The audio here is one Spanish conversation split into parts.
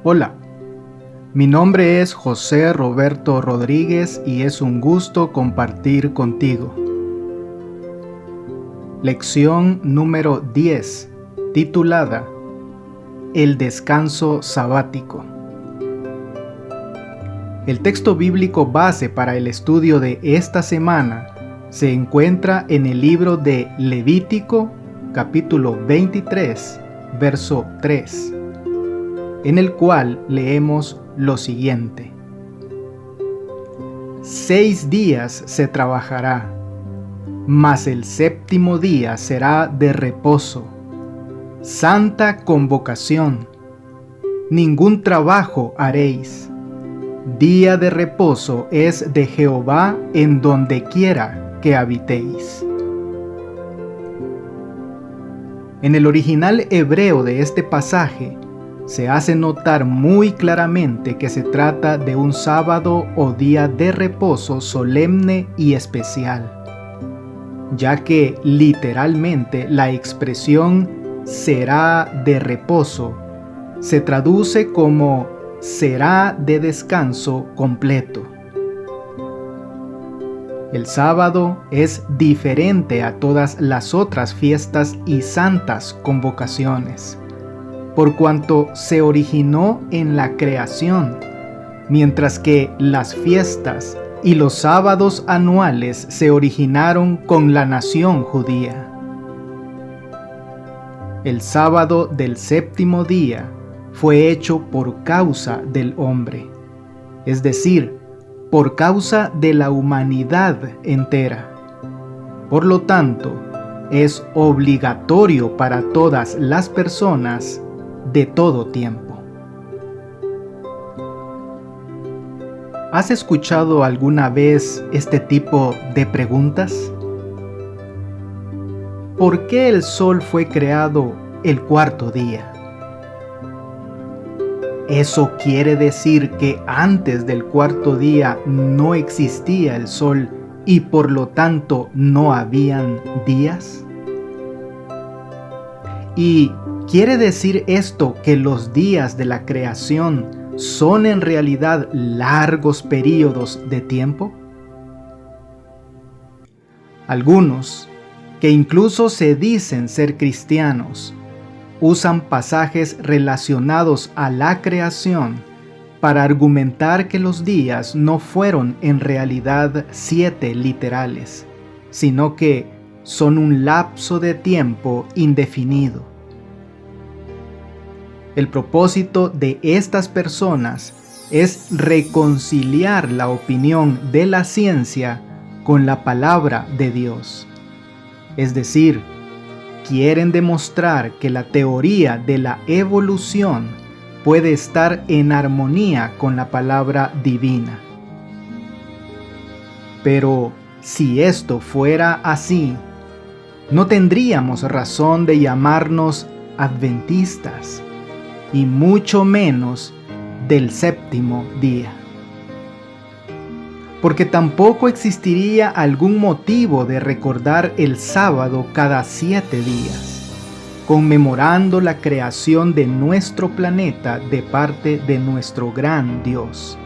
Hola, mi nombre es José Roberto Rodríguez y es un gusto compartir contigo. Lección número 10, titulada El descanso sabático. El texto bíblico base para el estudio de esta semana se encuentra en el libro de Levítico, capítulo 23, verso 3, en el cual leemos lo siguiente: 6 días se trabajará, mas el séptimo día será de reposo, santa convocación. Ningún trabajo haréis. Día de reposo es de Jehová en donde quiera que habitéis. En el original hebreo de este pasaje, se hace notar muy claramente que se trata de un sábado o día de reposo solemne y especial, ya que literalmente la expresión será de reposo se traduce como será de descanso completo. El sábado es diferente a todas las otras fiestas y santas convocaciones, por cuanto se originó en la creación, mientras que las fiestas y los sábados anuales se originaron con la nación judía. El sábado del séptimo día fue hecho por causa del hombre, es decir, por causa de la humanidad entera. Por lo tanto, es obligatorio para todas las personas de todo tiempo. ¿Has escuchado alguna vez este tipo de preguntas? ¿Por qué el sol fue creado el cuarto día? ¿Eso quiere decir que antes del cuarto día no existía el sol y por lo tanto no habían días? ¿Y quiere decir esto que los días de la creación son en realidad largos períodos de tiempo? Algunos, que incluso se dicen ser cristianos, usan pasajes relacionados a la creación para argumentar que los días no fueron en realidad 7 literales, sino que son un lapso de tiempo indefinido. El propósito de estas personas es reconciliar la opinión de la ciencia con la palabra de Dios. Es decir, quieren demostrar que la teoría de la evolución puede estar en armonía con la palabra divina. Pero si esto fuera así, no tendríamos razón de llamarnos adventistas, y mucho menos del séptimo día. Porque tampoco existiría algún motivo de recordar el sábado cada 7 días, conmemorando la creación de nuestro planeta de parte de nuestro gran Dios.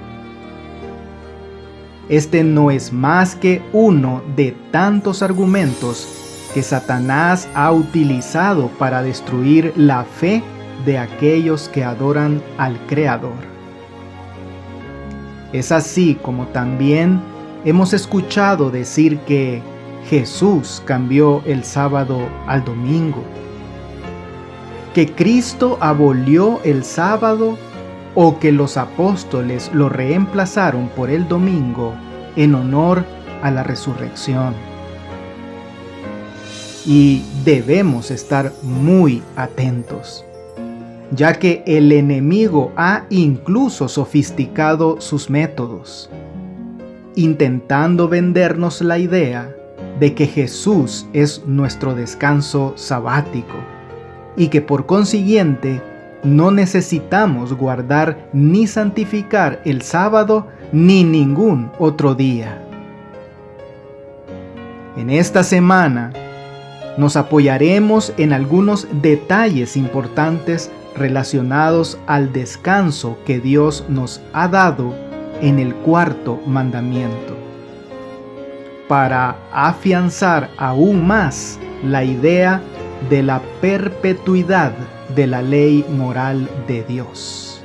Este no es más que uno de tantos argumentos que Satanás ha utilizado para destruir la fe de aquellos que adoran al Creador. Es así como también hemos escuchado decir que Jesús cambió el sábado al domingo, que Cristo abolió el sábado o que los apóstoles lo reemplazaron por el domingo en honor a la resurrección. Y debemos estar muy atentos, ya que el enemigo ha incluso sofisticado sus métodos, intentando vendernos la idea de que Jesús es nuestro descanso sabático y que por consiguiente no necesitamos guardar ni santificar el sábado ni ningún otro día. En esta semana nos apoyaremos en algunos detalles importantes relacionados al descanso que Dios nos ha dado en el cuarto mandamiento, para afianzar aún más la idea de la perpetuidad de la ley moral de Dios.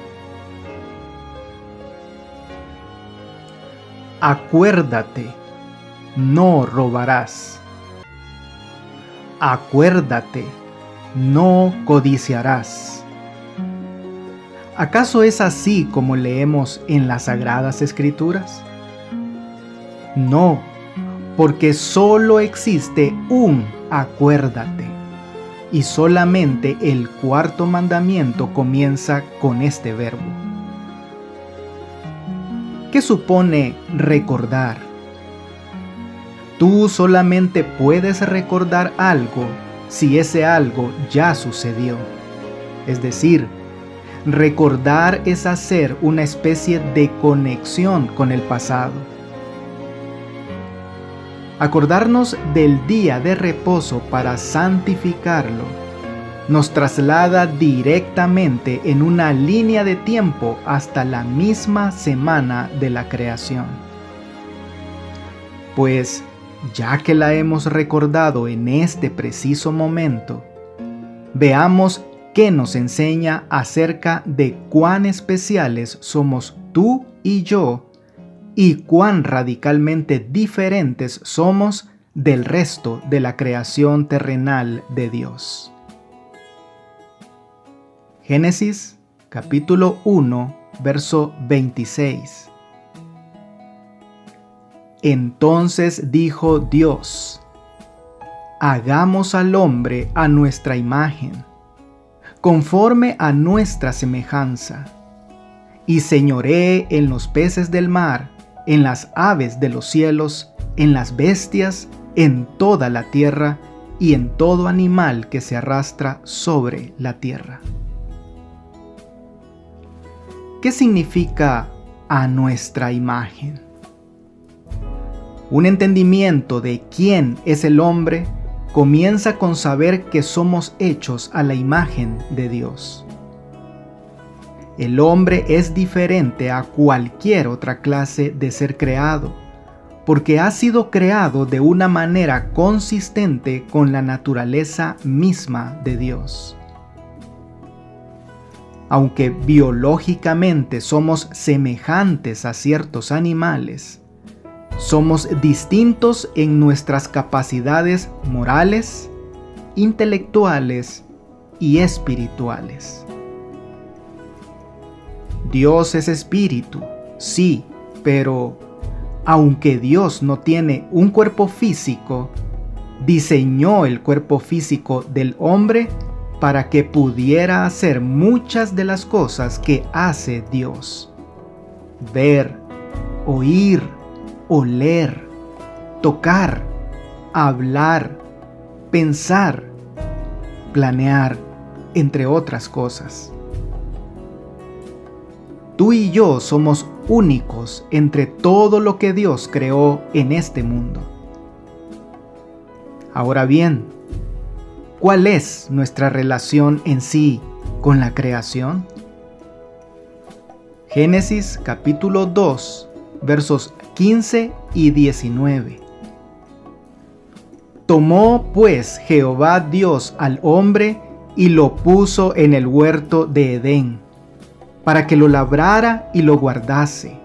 Acuérdate, no robarás. Acuérdate, no codiciarás. ¿Acaso es así como leemos en las Sagradas Escrituras? No, porque solo existe un acuérdate, y solamente el cuarto mandamiento comienza con este verbo. ¿Qué supone recordar? Tú solamente puedes recordar algo si ese algo ya sucedió. Es decir, recordar es hacer una especie de conexión con el pasado. Acordarnos del día de reposo para santificarlo nos traslada directamente en una línea de tiempo hasta la misma semana de la creación. Pues, ya que la hemos recordado en este preciso momento, veamos qué nos enseña acerca de cuán especiales somos tú y yo y cuán radicalmente diferentes somos del resto de la creación terrenal de Dios. Génesis capítulo 1, verso 26. Entonces dijo Dios: hagamos al hombre a nuestra imagen, conforme a nuestra semejanza, y señoree en los peces del mar, en las aves de los cielos, en las bestias, en toda la tierra, y en todo animal que se arrastra sobre la tierra. ¿Qué significa a nuestra imagen? Un entendimiento de quién es el hombre comienza con saber que somos hechos a la imagen de Dios. El hombre es diferente a cualquier otra clase de ser creado, porque ha sido creado de una manera consistente con la naturaleza misma de Dios. Aunque biológicamente somos semejantes a ciertos animales, somos distintos en nuestras capacidades morales, intelectuales y espirituales. Dios es espíritu, sí, pero aunque Dios no tiene un cuerpo físico, diseñó el cuerpo físico del hombre para que pudiera hacer muchas de las cosas que hace Dios: ver, oír, oler, tocar, hablar, pensar, planear, entre otras cosas. Tú y yo somos únicos entre todo lo que Dios creó en este mundo. Ahora bien, ¿cuál es nuestra relación en sí con la creación? Génesis capítulo 2, versos 15 y 19. Tomó pues Jehová Dios al hombre y lo puso en el huerto de Edén, para que lo labrara y lo guardase.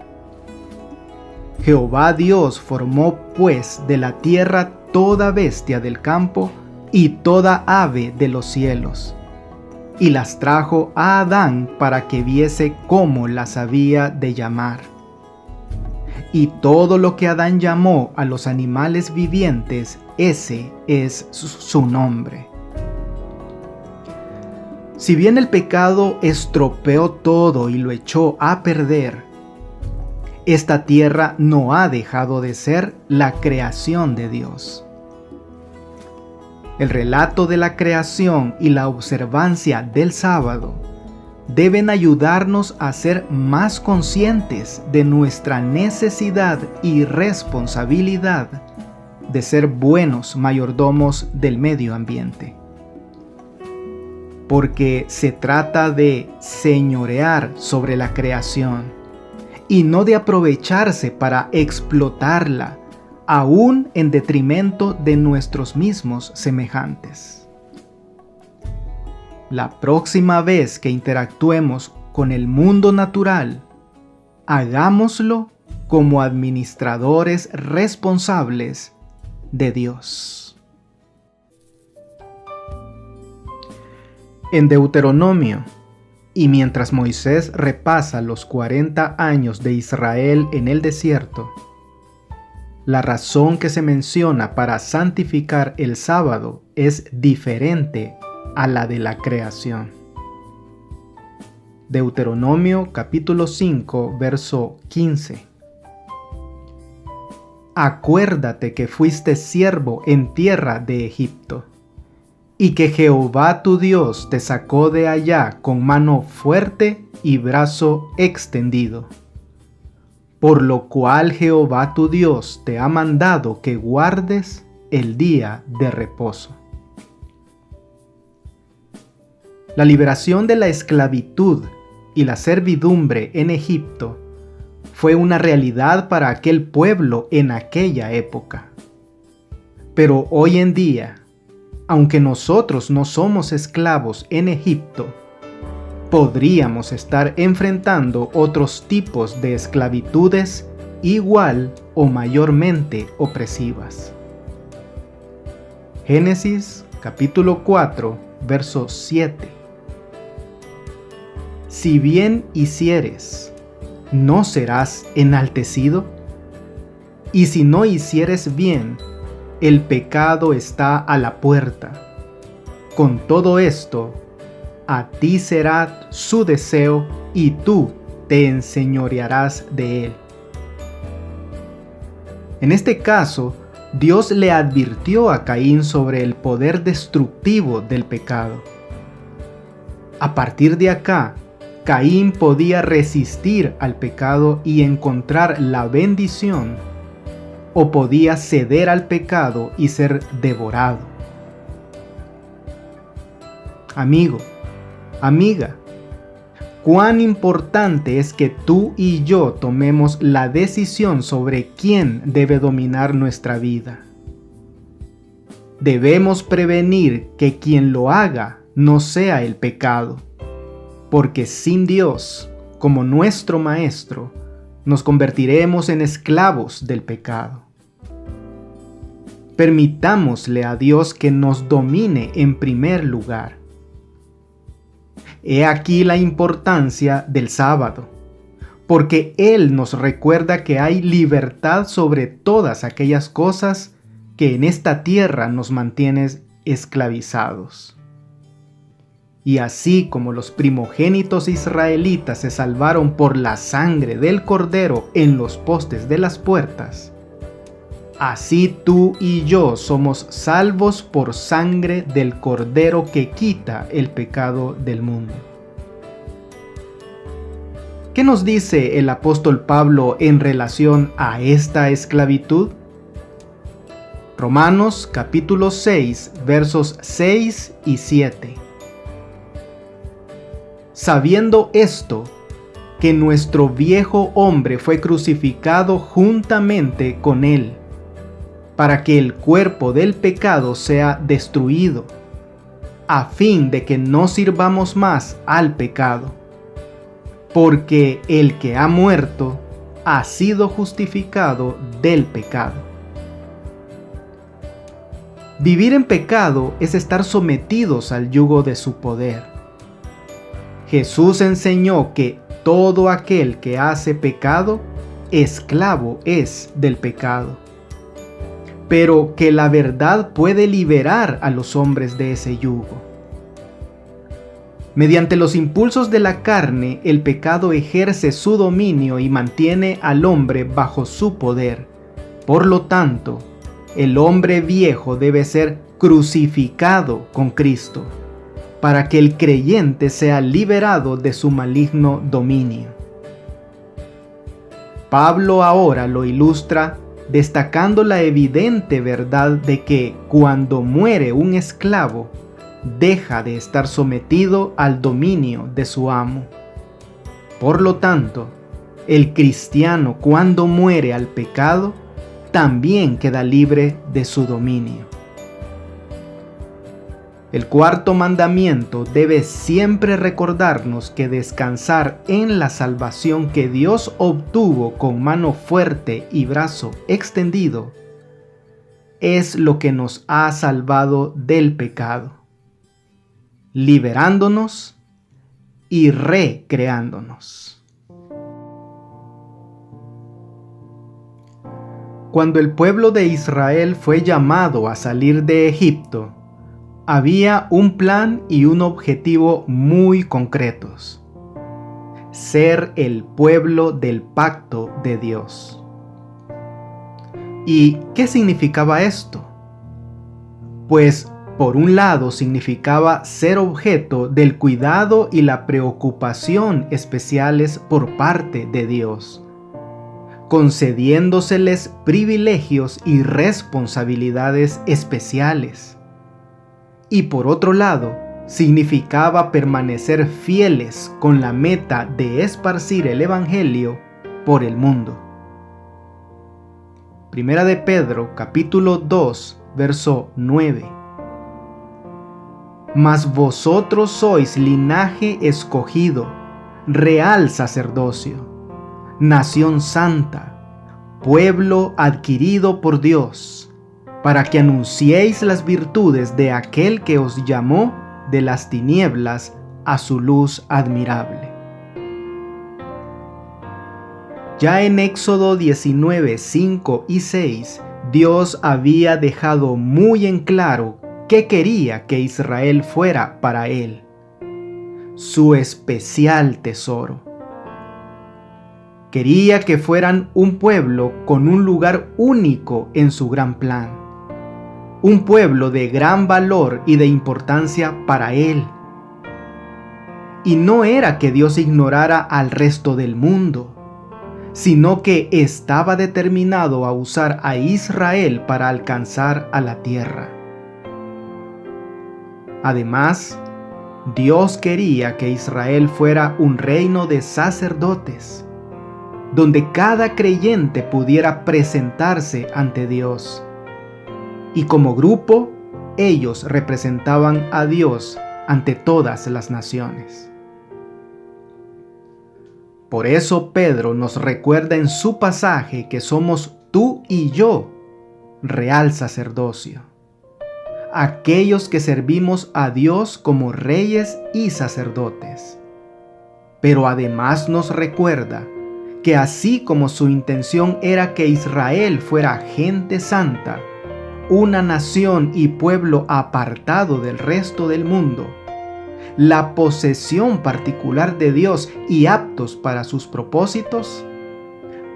Jehová Dios formó pues de la tierra toda bestia del campo y toda ave de los cielos, y las trajo a Adán para que viese cómo las había de llamar. Y todo lo que Adán llamó a los animales vivientes, ese es su nombre. Si bien el pecado estropeó todo y lo echó a perder, esta tierra no ha dejado de ser la creación de Dios. El relato de la creación y la observancia del sábado deben ayudarnos a ser más conscientes de nuestra necesidad y responsabilidad de ser buenos mayordomos del medio ambiente. porque se trata de señorear sobre la creación y no de aprovecharse para explotarla, aún en detrimento de nuestros mismos semejantes. La próxima vez que interactuemos con el mundo natural, hagámoslo como administradores responsables de Dios. En Deuteronomio, y mientras Moisés repasa los 40 años de Israel en el desierto, la razón que se menciona para santificar el sábado es diferente a la de la creación. Deuteronomio capítulo 5, verso 15. Acuérdate que fuiste siervo en tierra de Egipto, y que Jehová tu Dios te sacó de allá con mano fuerte y brazo extendido. Por lo cual Jehová tu Dios te ha mandado que guardes el día de reposo. La liberación de la esclavitud y la servidumbre en Egipto fue una realidad para aquel pueblo en aquella época. Pero hoy en día, aunque nosotros no somos esclavos en Egipto, podríamos estar enfrentando otros tipos de esclavitudes igual o mayormente opresivas. Génesis capítulo 4, verso 7. Si bien hicieres, ¿no serás enaltecido? Y si no hicieres bien, el pecado está a la puerta. Con todo esto, a ti será su deseo y tú te enseñorearás de él. En este caso, Dios le advirtió a Caín sobre el poder destructivo del pecado. A partir de acá, Caín podía resistir al pecado y encontrar la bendición, o podía ceder al pecado y ser devorado. Amigo, amiga, cuán importante es que tú y yo tomemos la decisión sobre quién debe dominar nuestra vida. Debemos prevenir que quien lo haga no sea el pecado, porque sin Dios, como nuestro Maestro, nos convertiremos en esclavos del pecado. Permitámosle a Dios que nos domine en primer lugar. He aquí la importancia del sábado, porque Él nos recuerda que hay libertad sobre todas aquellas cosas que en esta tierra nos mantienen esclavizados. Y así como los primogénitos israelitas se salvaron por la sangre del Cordero en los postes de las puertas, así tú y yo somos salvos por sangre del Cordero que quita el pecado del mundo. ¿Qué nos dice el apóstol Pablo en relación a esta esclavitud? Romanos capítulo 6, versos 6 y 7. Sabiendo esto, que nuestro viejo hombre fue crucificado juntamente con él, para que el cuerpo del pecado sea destruido, a fin de que no sirvamos más al pecado. Porque el que ha muerto ha sido justificado del pecado. Vivir en pecado es estar sometidos al yugo de su poder. Jesús enseñó que todo aquel que hace pecado, esclavo es del pecado, pero que la verdad puede liberar a los hombres de ese yugo. Mediante los impulsos de la carne, el pecado ejerce su dominio y mantiene al hombre bajo su poder. Por lo tanto, el hombre viejo debe ser crucificado con Cristo, para que el creyente sea liberado de su maligno dominio. Pablo ahora lo ilustra destacando la evidente verdad de que cuando muere un esclavo, deja de estar sometido al dominio de su amo. Por lo tanto, el cristiano, cuando muere al pecado, también queda libre de su dominio. El cuarto mandamiento debe siempre recordarnos que descansar en la salvación que Dios obtuvo con mano fuerte y brazo extendido es lo que nos ha salvado del pecado, liberándonos y recreándonos. Cuando el pueblo de Israel fue llamado a salir de Egipto, había un plan y un objetivo muy concretos: ser el pueblo del pacto de Dios. ¿Y qué significaba esto? Pues, por un lado, significaba ser objeto del cuidado y la preocupación especiales por parte de Dios, concediéndoseles privilegios y responsabilidades especiales. Y por otro lado, significaba permanecer fieles con la meta de esparcir el Evangelio por el mundo. Primera de Pedro, capítulo 2, verso 9. Mas vosotros sois linaje escogido, real sacerdocio, nación santa, pueblo adquirido por Dios, para que anunciéis las virtudes de aquel que os llamó de las tinieblas a su luz admirable. Ya en Éxodo 19, 5 y 6, Dios había dejado muy en claro qué quería que Israel fuera para Él: su especial tesoro. Quería que fueran un pueblo con un lugar único en su gran plan. Un pueblo de gran valor y de importancia para Él. Y no era que Dios ignorara al resto del mundo, sino que estaba determinado a usar a Israel para alcanzar a la tierra. Además, Dios quería que Israel fuera un reino de sacerdotes, donde cada creyente pudiera presentarse ante Dios. Y como grupo, ellos representaban a Dios ante todas las naciones. Por eso Pedro nos recuerda en su pasaje que somos tú y yo, real sacerdocio, aquellos que servimos a Dios como reyes y sacerdotes. Pero además nos recuerda que así como su intención era que Israel fuera gente santa, una nación y pueblo apartado del resto del mundo, la posesión particular de Dios y aptos para sus propósitos,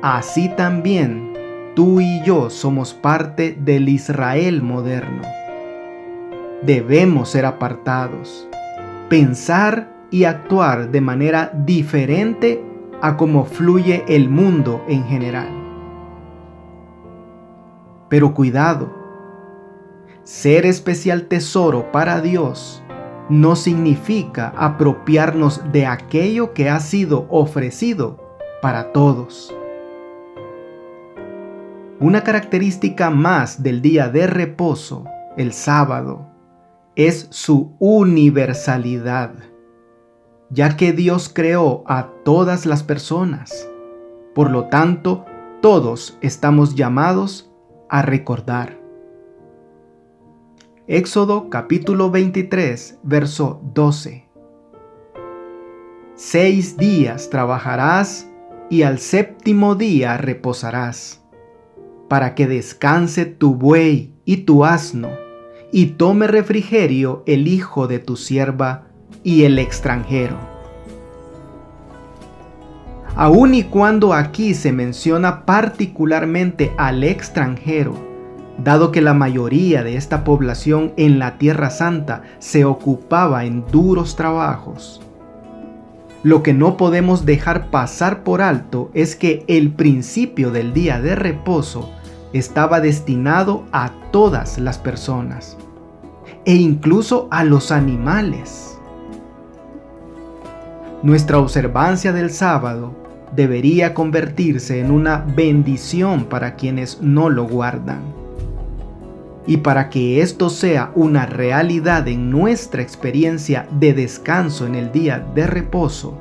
así también tú y yo somos parte del Israel moderno. Debemos ser apartados, pensar y actuar de manera diferente a cómo fluye el mundo en general. Pero cuidado, ser especial tesoro para Dios no significa apropiarnos de aquello que ha sido ofrecido para todos. Una característica más del día de reposo, el sábado, es su universalidad, ya que Dios creó a todas las personas. Por lo tanto, todos estamos llamados a recordar. Éxodo capítulo 23, verso 12. 6 días trabajarás y al séptimo día reposarás, para que descanse tu buey y tu asno, y tome refrigerio el hijo de tu sierva y el extranjero. Aun y cuando aquí se menciona particularmente al extranjero, dado que la mayoría de esta población en la Tierra Santa se ocupaba en duros trabajos, lo que no podemos dejar pasar por alto es que el principio del día de reposo estaba destinado a todas las personas, e incluso a los animales. Nuestra observancia del sábado debería convertirse en una bendición para quienes no lo guardan. Y para que esto sea una realidad en nuestra experiencia de descanso en el día de reposo,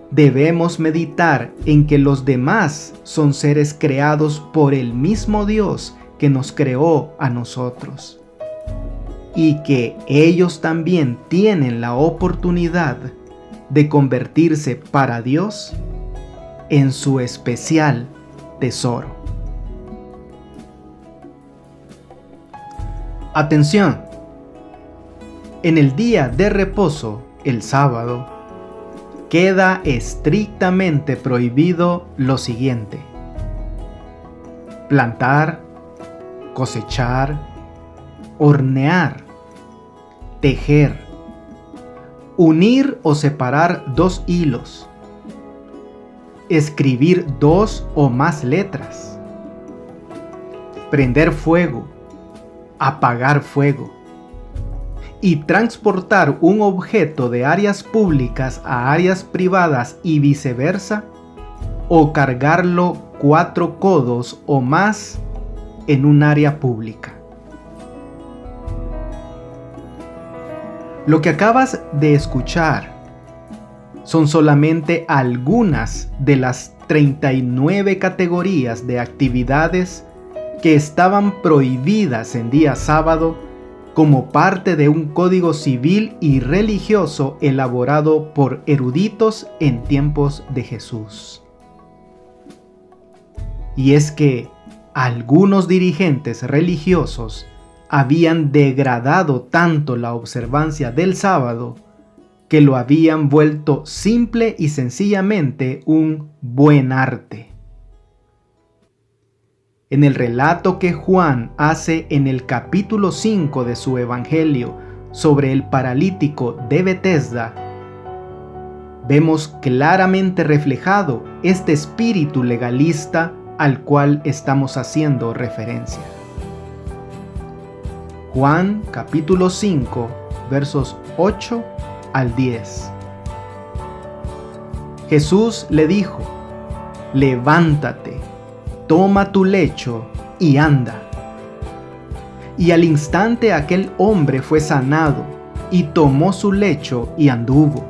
debemos meditar en que los demás son seres creados por el mismo Dios que nos creó a nosotros, y que ellos también tienen la oportunidad de convertirse para Dios en su especial tesoro. Atención. En el día de reposo, el sábado, queda estrictamente prohibido lo siguiente: plantar, cosechar, hornear, tejer, unir o separar dos hilos, escribir dos o más letras, prender fuego, apagar fuego, y transportar un objeto de áreas públicas a áreas privadas y viceversa, o cargarlo 4 codos o más en un área pública. Lo que acabas de escuchar son solamente algunas de las 39 categorías de actividades que estaban prohibidas en día sábado como parte de un código civil y religioso elaborado por eruditos en tiempos de Jesús. Y es que algunos dirigentes religiosos habían degradado tanto la observancia del sábado que lo habían vuelto simple y sencillamente un buen arte. En el relato que Juan hace en el capítulo 5 de su Evangelio sobre el paralítico de Betesda, vemos claramente reflejado este espíritu legalista al cual estamos haciendo referencia. Juan capítulo 5, versos 8 al 10. Jesús le dijo: levántate, toma tu lecho y anda. Y al instante aquel hombre fue sanado, y tomó su lecho y anduvo.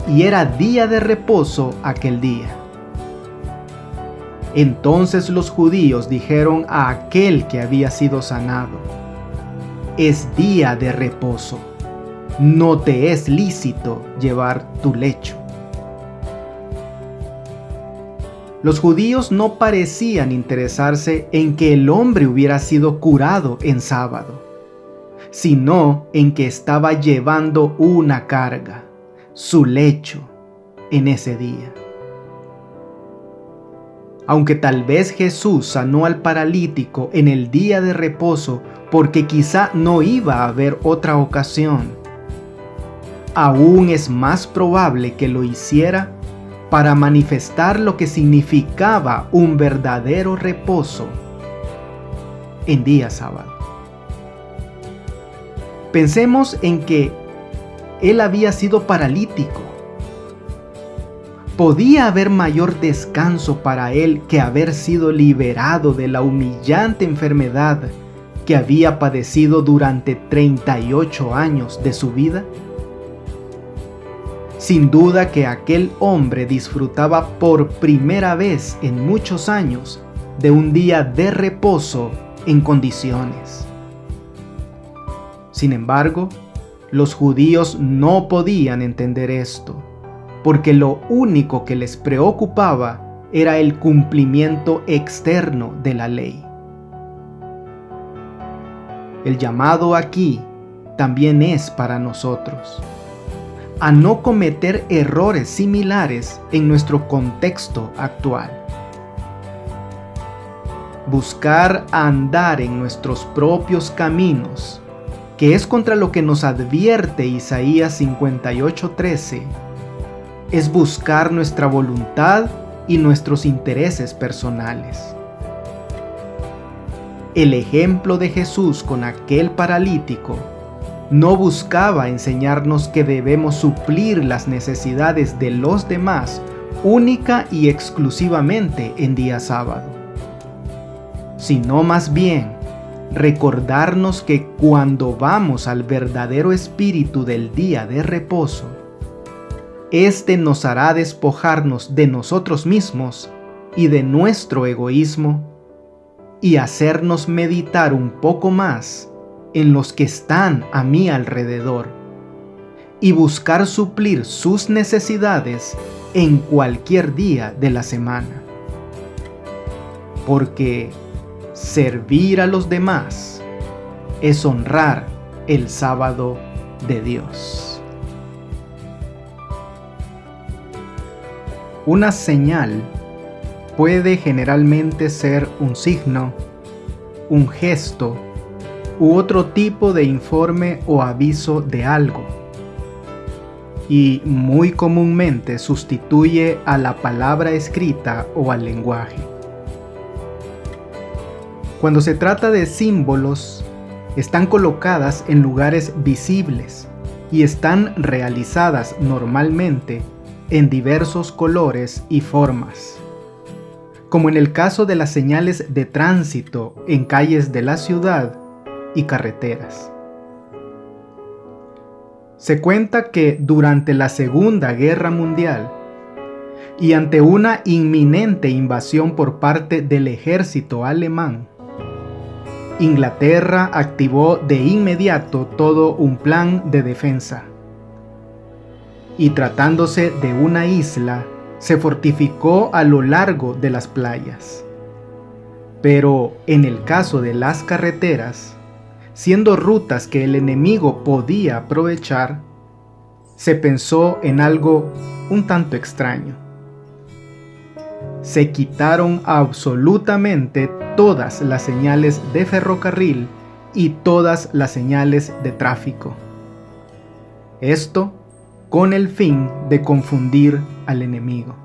Y era día de reposo aquel día. Entonces los judíos dijeron a aquel que había sido sanado: es día de reposo, no te es lícito llevar tu lecho. Los judíos no parecían interesarse en que el hombre hubiera sido curado en sábado, sino en que estaba llevando una carga, su lecho, en ese día. Aunque tal vez Jesús sanó al paralítico en el día de reposo porque quizá no iba a haber otra ocasión, aún es más probable que lo hiciera para manifestar lo que significaba un verdadero reposo en día sábado. Pensemos en que él había sido paralítico. ¿Podía haber mayor descanso para él que haber sido liberado de la humillante enfermedad que había padecido durante 38 años de su vida? Sin duda que aquel hombre disfrutaba por primera vez en muchos años de un día de reposo en condiciones. Sin embargo, los judíos no podían entender esto, porque lo único que les preocupaba era el cumplimiento externo de la ley. El llamado aquí también es para nosotros, a no cometer errores similares en nuestro contexto actual. Buscar andar en nuestros propios caminos, que es contra lo que nos advierte Isaías 58:13, es buscar nuestra voluntad y nuestros intereses personales. el ejemplo de Jesús con aquel paralítico no buscaba enseñarnos que debemos suplir las necesidades de los demás única y exclusivamente en día sábado, sino más bien recordarnos que cuando vamos al verdadero espíritu del día de reposo, este nos hará despojarnos de nosotros mismos y de nuestro egoísmo y hacernos meditar un poco más en los que están a mi alrededor y buscar suplir sus necesidades en cualquier día de la semana. Porque servir a los demás es honrar el sábado de Dios. Una señal puede generalmente ser un signo, un gesto u otro tipo de informe o aviso de algo, y muy comúnmente sustituye a la palabra escrita o al lenguaje. Cuando se trata de símbolos, están colocadas en lugares visibles y están realizadas normalmente en diversos colores y formas, como en el caso de las señales de tránsito en calles de la ciudad y carreteras. Se cuenta que durante la Segunda Guerra Mundial y ante una inminente invasión por parte del ejército alemán, Inglaterra activó de inmediato todo un plan de defensa. Y tratándose de una isla, se fortificó a lo largo de las playas. Pero en el caso de las carreteras, siendo rutas que el enemigo podía aprovechar, se pensó en algo un tanto extraño. Se quitaron absolutamente todas las señales de ferrocarril y todas las señales de tráfico. Esto con el fin de confundir al enemigo.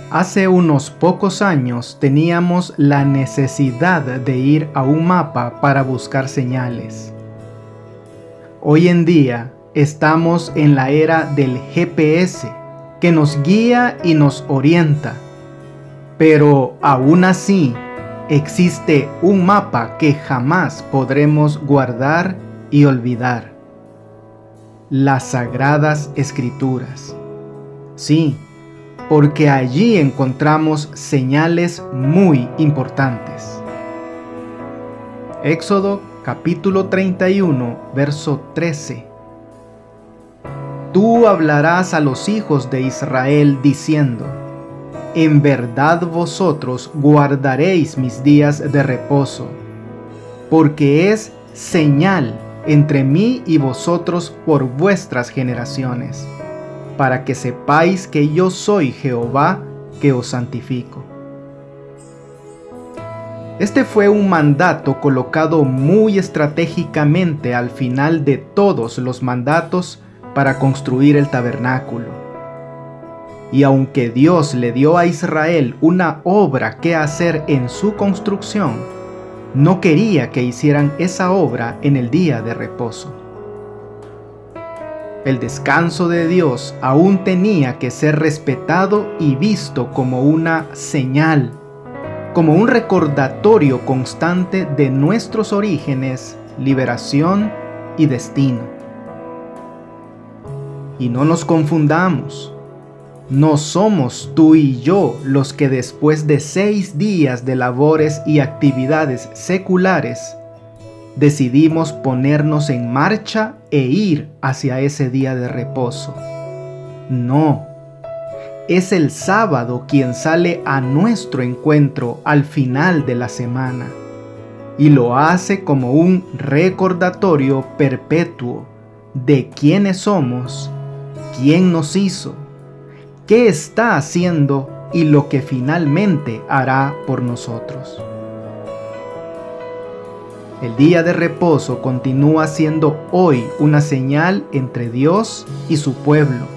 Hace unos pocos años teníamos la necesidad de ir a un mapa para buscar señales. Hoy en día estamos en la era del GPS, que nos guía y nos orienta, pero aún así existe un mapa que jamás podremos guardar y olvidar: las Sagradas Escrituras. Sí, porque allí encontramos señales muy importantes. Éxodo capítulo 31, verso 13. Tú hablarás a los hijos de Israel diciendo: en verdad vosotros guardaréis mis días de reposo, porque es señal entre mí y vosotros por vuestras generaciones, para que sepáis que yo soy Jehová que os santifico. Este fue un mandato colocado muy estratégicamente al final de todos los mandatos para construir el tabernáculo. Y aunque Dios le dio a Israel una obra que hacer en su construcción, no quería que hicieran esa obra en el día de reposo. El descanso de Dios aún tenía que ser respetado y visto como una señal, como un recordatorio constante de nuestros orígenes, liberación y destino. Y no nos confundamos. No somos tú y yo los que después de 6 días de labores y actividades seculares decidimos ponernos en marcha e ir hacia ese día de reposo. No, es el sábado quien sale a nuestro encuentro al final de la semana y lo hace como un recordatorio perpetuo de quiénes somos, quién nos hizo, qué está haciendo y lo que finalmente hará por nosotros. El día de reposo continúa siendo hoy una señal entre Dios y su pueblo,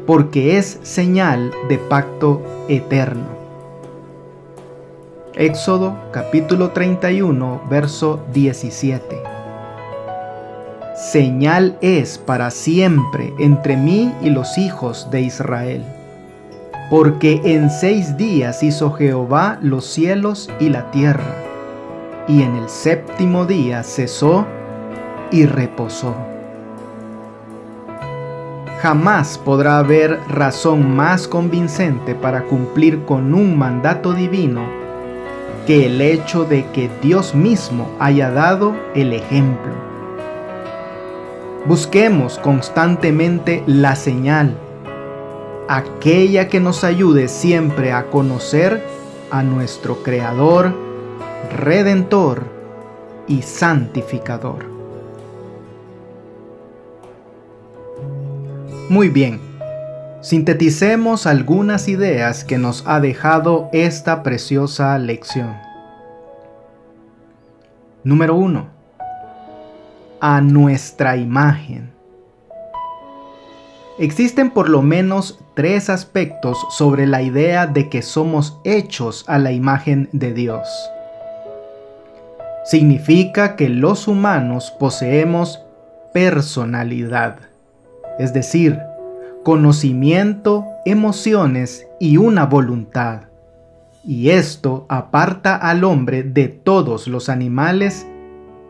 porque es señal de pacto eterno. Éxodo capítulo 31, verso 17. Señal es para siempre entre mí y los hijos de Israel, porque en 6 días hizo Jehová los cielos y la tierra, y en el 7º día cesó y reposó. Jamás podrá haber razón más convincente para cumplir con un mandato divino que el hecho de que Dios mismo haya dado el ejemplo. Busquemos constantemente la señal, aquella que nos ayude siempre a conocer a nuestro Creador, Redentor y Santificador. Muy bien, sinteticemos algunas ideas que nos ha dejado esta preciosa lección. Número 1. A nuestra imagen. Existen por lo menos 3 aspectos sobre la idea de que somos hechos a la imagen de Dios. Significa que los humanos poseemos personalidad, es decir, conocimiento, emociones y una voluntad. Y esto aparta al hombre de todos los animales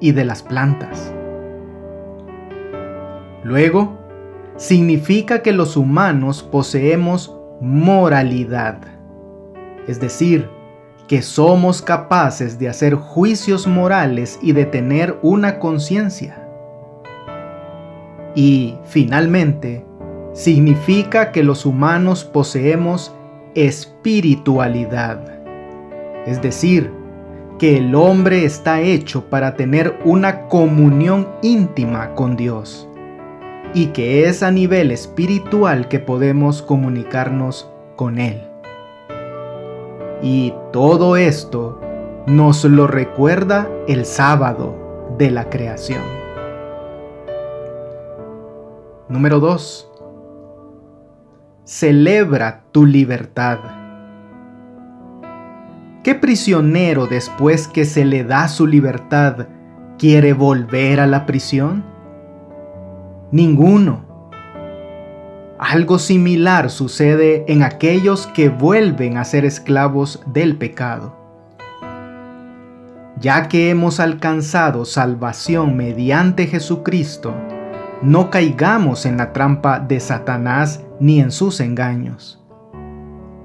y de las plantas. Luego, significa que los humanos poseemos moralidad, es decir, que somos capaces de hacer juicios morales y de tener una conciencia. Y, finalmente, significa que los humanos poseemos espiritualidad, es decir, que el hombre está hecho para tener una comunión íntima con Dios, y que es a nivel espiritual que podemos comunicarnos con Él. Y todo esto nos lo recuerda el sábado de la creación. Número 2. Celebra tu libertad. ¿Qué prisionero, después que se le da su libertad, quiere volver a la prisión? Ninguno. Algo similar sucede en aquellos que vuelven a ser esclavos del pecado. Ya que hemos alcanzado salvación mediante Jesucristo, no caigamos en la trampa de Satanás ni en sus engaños.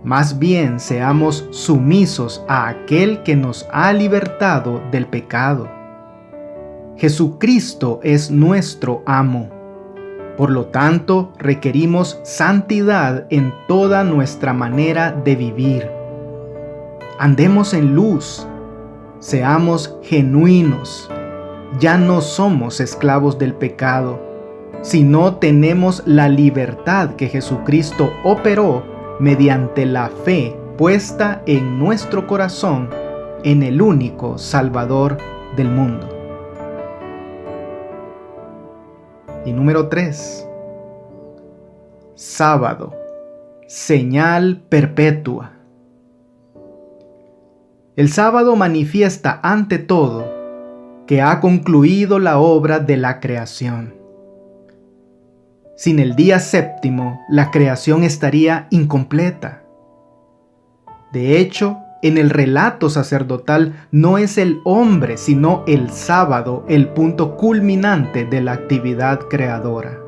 Más bien seamos sumisos a aquel que nos ha libertado del pecado. Jesucristo es nuestro amo. Por lo tanto, requerimos santidad en toda nuestra manera de vivir. Andemos en luz, seamos genuinos. Ya no somos esclavos del pecado, sino tenemos la libertad que Jesucristo operó mediante la fe puesta en nuestro corazón en el único Salvador del mundo. Y número 3. Sábado, señal perpetua. El sábado manifiesta ante todo que ha concluido la obra de la creación. Sin el día 7º, la creación estaría incompleta. De hecho, en el relato sacerdotal no es el hombre, sino el sábado el punto culminante de la actividad creadora.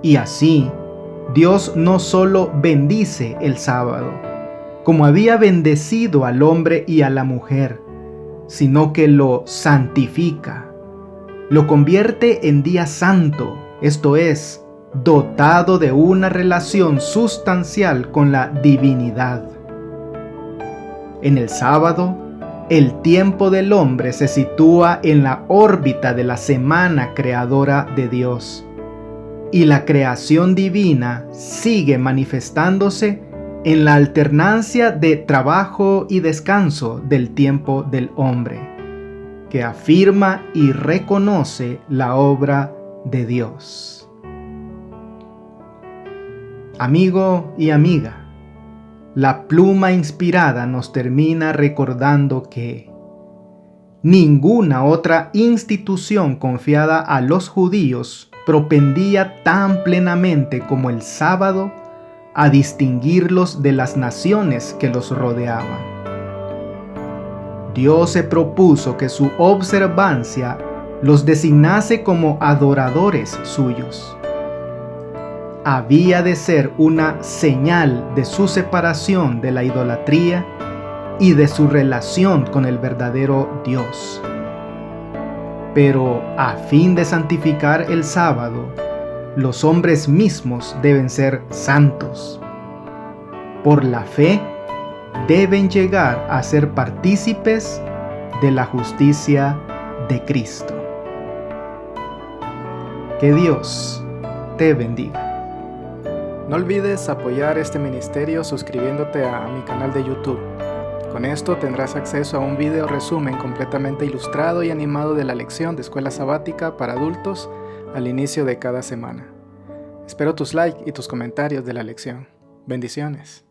Y así, Dios no solo bendice el sábado, como había bendecido al hombre y a la mujer, sino que lo santifica, lo convierte en día santo, esto es, dotado de una relación sustancial con la divinidad. En el sábado, el tiempo del hombre se sitúa en la órbita de la semana creadora de Dios, y la creación divina sigue manifestándose en la alternancia de trabajo y descanso del tiempo del hombre, que afirma y reconoce la obra de Dios. Amigo y amiga, la pluma inspirada nos termina recordando que ninguna otra institución confiada a los judíos propendía tan plenamente como el sábado a distinguirlos de las naciones que los rodeaban. Dios se propuso que su observancia los designase como adoradores suyos. Había de ser una señal de su separación de la idolatría y de su relación con el verdadero Dios. Pero a fin de santificar el sábado, los hombres mismos deben ser santos. Por la fe, deben llegar a ser partícipes de la justicia de Cristo. Que Dios te bendiga. No olvides apoyar este ministerio suscribiéndote a mi canal de YouTube. Con esto tendrás acceso a un video resumen completamente ilustrado y animado de la lección de escuela sabática para adultos al inicio de cada semana. Espero tus likes y tus comentarios de la lección. Bendiciones.